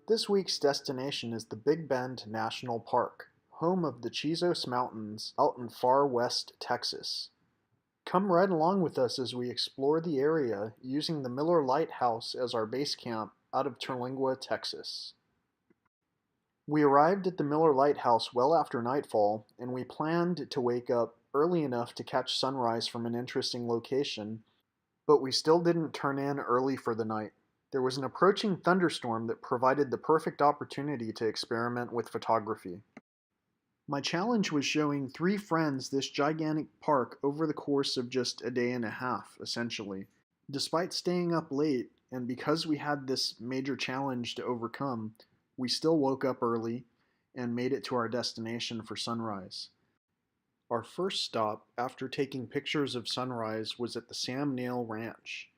This week's destination is the Big Bend National Park, home of the Chisos Mountains out in far west Texas. Come right along with us as we explore the area using the Miller Lite House as our base camp out of Terlingua, Texas. We arrived at the Miller Lite House well after nightfall, and we planned to wake up early enough to catch sunrise from an interesting location, but we still didn't turn in early for the night. There was an approaching thunderstorm that provided the perfect opportunity to experiment with photography. My challenge was showing 3 friends this gigantic park over the course of just a day and a half, essentially. Despite staying up late, and because we had this major challenge to overcome, we still woke up early and made it to our destination for sunrise. Our first stop after taking pictures of sunrise was at the Sam Nail Ranch.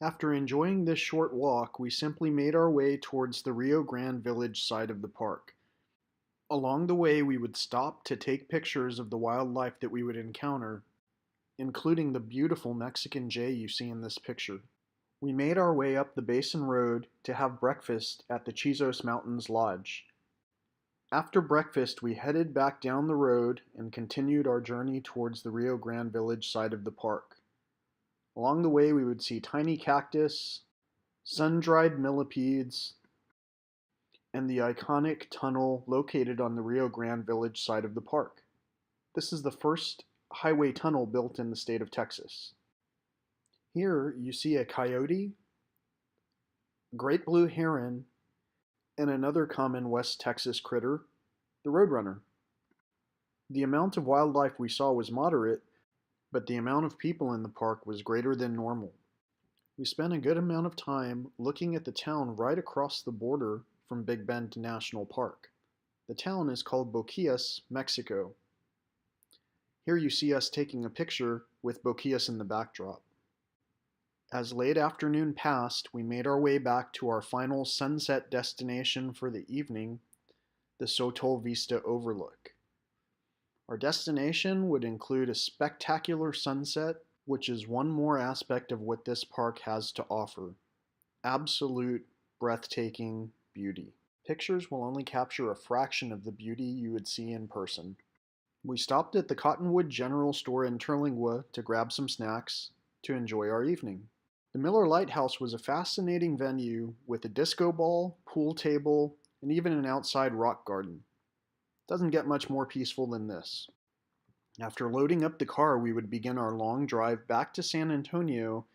After enjoying this short walk, we simply made our way towards the Rio Grande village side of the park. Along the way, we would stop to take pictures of the wildlife that we would encounter, including the beautiful Mexican jay you see in this picture. We made our way up the Basin Road to have breakfast at the Chisos Mountains Lodge. After breakfast, we headed back down the road and continued our journey towards the Rio Grande village side of the park. Along the way, we would see tiny cactus, sun-dried millipedes, and the iconic tunnel located on the Rio Grande village side of the park. This is the first highway tunnel built in the state of Texas. Here you see a coyote, great blue heron, and another common West Texas critter, the roadrunner. The amount of wildlife we saw was moderate, but the amount of people in the park was greater than normal. We spent a good amount of time looking at the town right across the border from Big Bend National Park. The town is called Boquillas, Mexico. Here you see us taking a picture with Boquillas in the backdrop. As late afternoon passed, we made our way back to our final sunset destination for the evening, the Sotol Vista Overlook. Our destination would include a spectacular sunset, which is one more aspect of what this park has to offer. Absolute, breathtaking beauty. Pictures will only capture a fraction of the beauty you would see in person. We stopped at the Cottonwood General Store in Terlingua to grab some snacks to enjoy our evening. The Miller Lite House was a fascinating venue with a disco ball, pool table, and even an outside rock garden. Doesn't get much more peaceful than this. After loading up the car, we would begin our long drive back to San Antonio,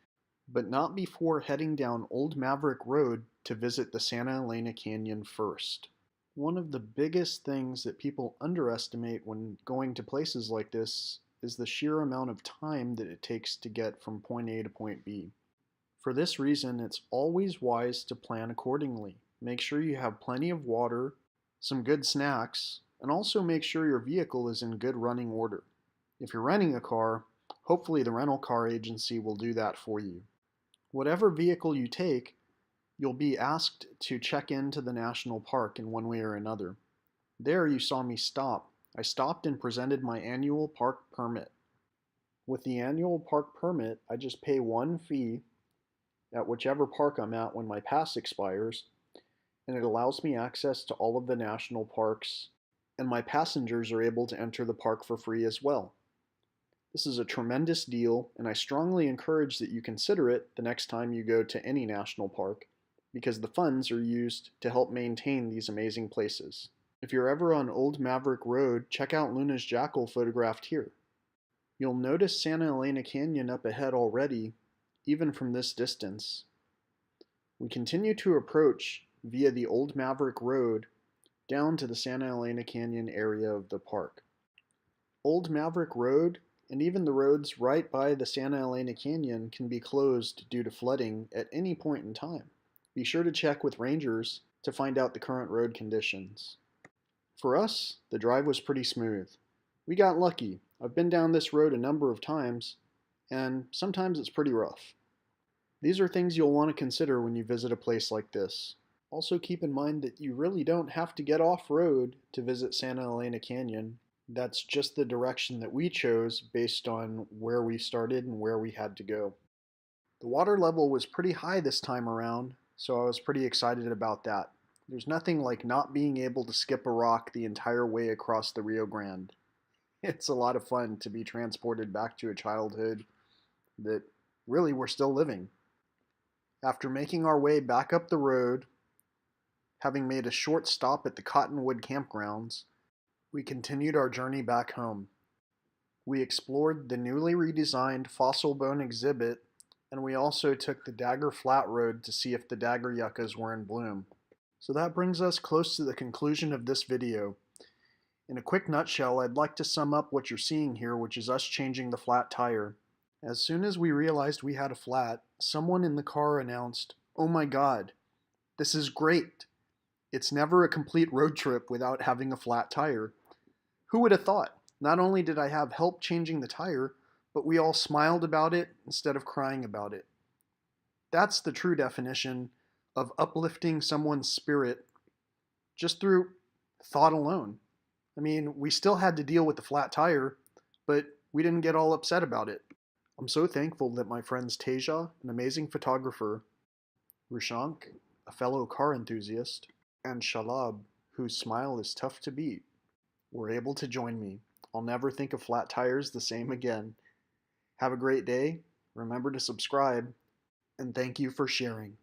but not before heading down Old Maverick Road to visit the Santa Elena Canyon first. One of the biggest things that people underestimate when going to places like this is the sheer amount of time that it takes to get from point A to point B. For this reason, it's always wise to plan accordingly. Make sure you have plenty of water, some good snacks, and also make sure your vehicle is in good running order. If you're renting a car, hopefully the rental car agency will do that for you. Whatever vehicle you take, you'll be asked to check into the national park in one way or another. There you saw me stop. I stopped and presented my annual park permit. With the annual park permit, I just pay one fee at whichever park I'm at when my pass expires, and it allows me access to all of the national parks, and my passengers are able to enter the park for free as well. This is a tremendous deal, and I strongly encourage that you consider it the next time you go to any national park, because the funds are used to help maintain these amazing places. If you're ever on Old Maverick Road, check out Luna's jackal photographed here. You'll notice Santa Elena Canyon up ahead already, even from this distance. We continue to approach via the Old Maverick Road down to the Santa Elena Canyon area of the park. Old Maverick Road and even the roads right by the Santa Elena Canyon can be closed due to flooding at any point in time. Be sure to check with rangers to find out the current road conditions. For us, the drive was pretty smooth. We got lucky. I've been down this road a number of times, and sometimes it's pretty rough. These are things you'll want to consider when you visit a place like this. Also keep in mind that you really don't have to get off-road to visit Santa Elena Canyon. That's just the direction that we chose based on where we started and where we had to go. The water level was pretty high this time around, so I was pretty excited about that. There's nothing like not being able to skip a rock the entire way across the Rio Grande. It's a lot of fun to be transported back to a childhood that really we're still living. After making our way back up the road, having made a short stop at the Cottonwood campgrounds, we continued our journey back home. We explored the newly redesigned fossil bone exhibit, and we also took the Dagger Flat Road to see if the dagger yuccas were in bloom. So that brings us close to the conclusion of this video. In a quick nutshell, I'd like to sum up what you're seeing here, which is us changing the flat tire. As soon as we realized we had a flat, someone in the car announced, "Oh my God, this is great. It's never a complete road trip without having a flat tire." Who would have thought? Not only did I have help changing the tire, but we all smiled about it instead of crying about it. That's the true definition of uplifting someone's spirit just through thought alone. I mean, we still had to deal with the flat tire, but we didn't get all upset about it. I'm so thankful that my friends Teja, an amazing photographer, Rushank, a fellow car enthusiast, and Shalabh, whose smile is tough to beat, were able to join me. I'll never think of flat tires the same again. Have a great day, remember to subscribe, and thank you for sharing.